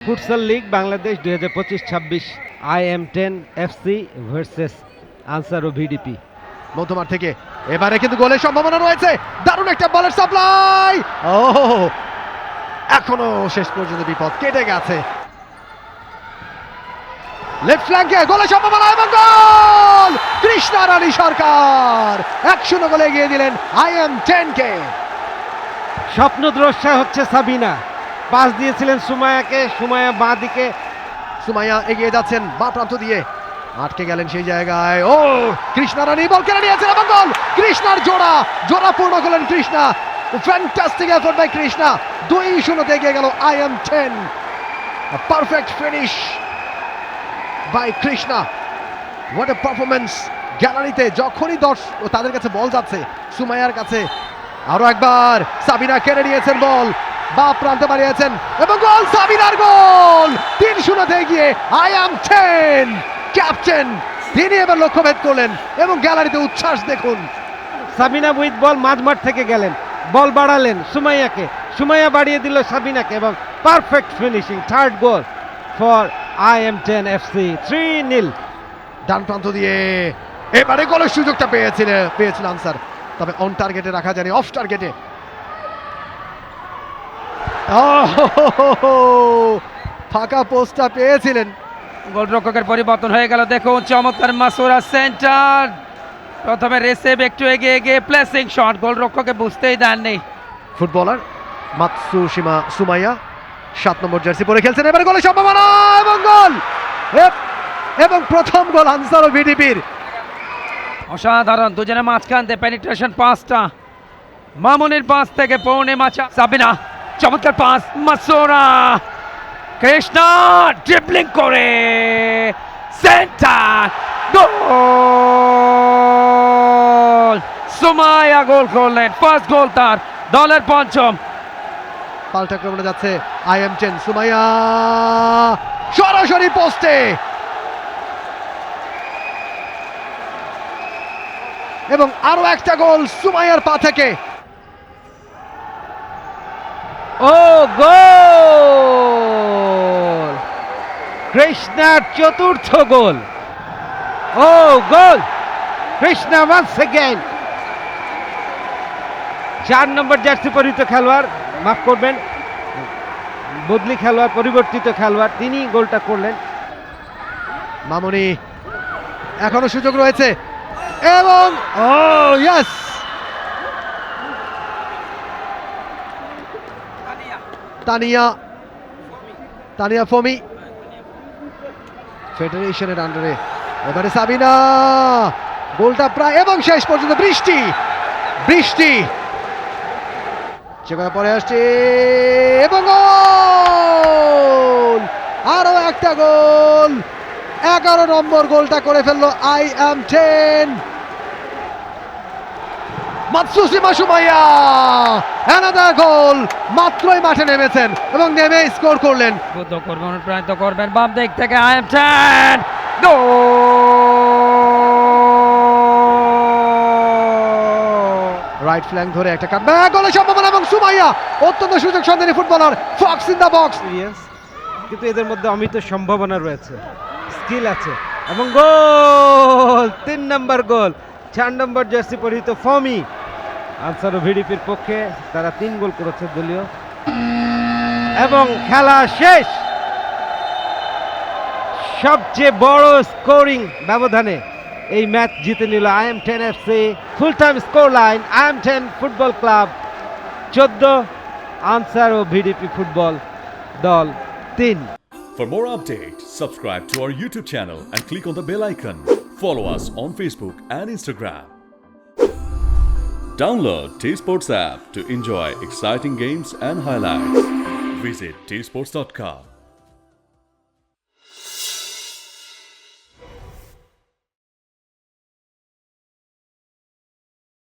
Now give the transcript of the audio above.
Futsal league Bangladesh 2025-26 IM10 FC versus Ansar ও VDP. মধ্যমাঠ থেকে এবারে কিন্তু গোলের সম্ভাবনা রয়েছে। দারুণ একটা বলের সাপ্লাই। ও এখনো শেষ পর্যন্ত বিপদ কেটে গেছে। লেফট ফ্ল্যাঙ্কে গোলের সম্ভাবনা এবং গোল! কৃষ্ণা রানী সরকার 1-0 গোলে এগিয়ে দিলেন IM10 কে। স্বপ্নদ্রষ্টা হচ্ছে সাবিনা, পাস দিয়েছিলেন সুমায়াকে, সুমায়া বাঁ দিকে, সুমাইয়া এগিয়ে যাচ্ছেন বাঁ প্রান্ত দিয়ে, আটকে গেলেন সেই জায়গায়। ও কৃষ্ণা রানী বল কেড়ে নিয়েছেন এবং গোল! কৃষ্ণার জোড়া পূর্ণ করলেন Krishna. Fantastic effort by Krishna. 2-0 এগিয়ে গেল IM10। Perfect finish by Krishna. What a performance! গ্যালারিতে যখনই তাদের কাছে বল যাচ্ছে, সুমাইয়ার কাছে আরো একবার সাবিনা কেড়ে নিয়েছেন বল, বাঁ প্রান্তে বাড়িয়েছেন এবং গোল! সাবিনার গোল! 3-0 এগিয়ে IM10। ক্যাপ্টেন তিনি এবার লক্ষ্যভেদ করলেন এবং গ্যালারিতে উচ্ছ্বাস দেখুন। সাবিনা উইথ বল মাঝমাঠ থেকে গেলেন, বল বাড়ালেন সুমাইয়াকে, সুমাইয়া বাড়িয়ে দিল সাবিনাকে এবং perfect finishing, third goal for IM10 FC। 3-0। ডান প্রান্ত দিয়ে এবারে গোলের সুযোগটা পেয়েছিল আনসার, তবে অন টার্গেটে রাখা যায়নি, অফ টার্গেটে। ফাঁকা পোস্টটা পেয়েছিলেন। গোলরক্ষকের পরিবর্তন হয়ে গেল, দেখুন চমৎকার মাসুরা সেন্টার, প্রথমে রেসেভ একটু এগিয়ে গিয়ে প্লেসিং শট, গোলরক্ষকে বুঝতেই দেননি। ফুটবলার মাতসুশিমা সুমাইয়া 7 নম্বর জার্সি পরে খেলছেন, এবারে গোলের সম্ভাবনা এবং গোল! এবং প্রথম গোল আনসার ও ভিডিপির। অসাধারণ, দুজনের মাঝখান দিয়ে পেনিট্রেশন পাসটা, মামুনের পাস থেকে পৌর্ণিমা সাবিনা, চমৎকার পাস, মাসুরা, কৃষ্ণা ড্রিবলিং করে সেন্টার, গোল! সুমাইয়া গোল করলেন, ফার্স্ট গোল তার, দলের পঞ্চম। পাল্টা আক্রমণে যাচ্ছে IM10। সুমাইয়া সরাসরি পোস্টে এবং আরো একটা গোল সুমাইয়ার পা থেকে। ও গোল! কৃষ্ণার চতুর্থ গোল। ও গোল! Krishna once again. 4 নম্বর জার্সি পরিহিত খেলোয়াড়, মাফ করবেন, বদলি খেলোয়াড়, পরিবর্তিত খেলোয়াড়, তিনি গোলটা করলেন। মামুনি এখনো সুযোগ রয়েছে এবং ও ইয়েস! তানিয়া ফমি ফেডারেশনের আন্ডারে, এবারে সাবিনা গোলটা প্রায় এবং শেষ পর্যন্ত বৃষ্টি চেকার পরে আসছে এবং গোল! আরো একটা গোল! 11 নম্বর গোলটা করে ফেললো IM10। মাতসুশিমা সুমাইয়া অ্যানাদার গোল! মাত্রই মাঠে নেমেছেন এবং নেমে স্কোর করলেন। বুদ্ধ করবেন, অনুপ্রাণিত করবেন বাম দিক থেকে IM10, গোল! রাইট ফ্ল্যাঙ্ক ধরে একটা কাটব্যাক, গোলের সম্ভাবনা এবং সুমাইয়া অত্যন্ত সুযোগ সন্ধানী footballer, fox in the box. কিন্তু এদের মধ্যে অমিত সম্ভাবনা রয়েছে, স্কিল আছে এবং গোল! 3 নম্বর গোল, 4 নম্বর জার্সি পরিহিত ফমি। আনসার ও ভিডিপির পক্ষে তারা 3 গোল করেছে দলীয় এবং খেলা শেষ। সবচেয়ে বড় স্কোরিং ব্যবধানে এই ম্যাচ জিতে নিল IM10 FC। Full time score line IM10 football club 14, Ansar ও ভিডিপি ফুটবল দল 3। For more updates, subscribe to our YouTube channel and click on the bell icon. Follow us on Facebook and Instagram. Download T-Sports app to enjoy exciting games and highlights. Visit tsports.com.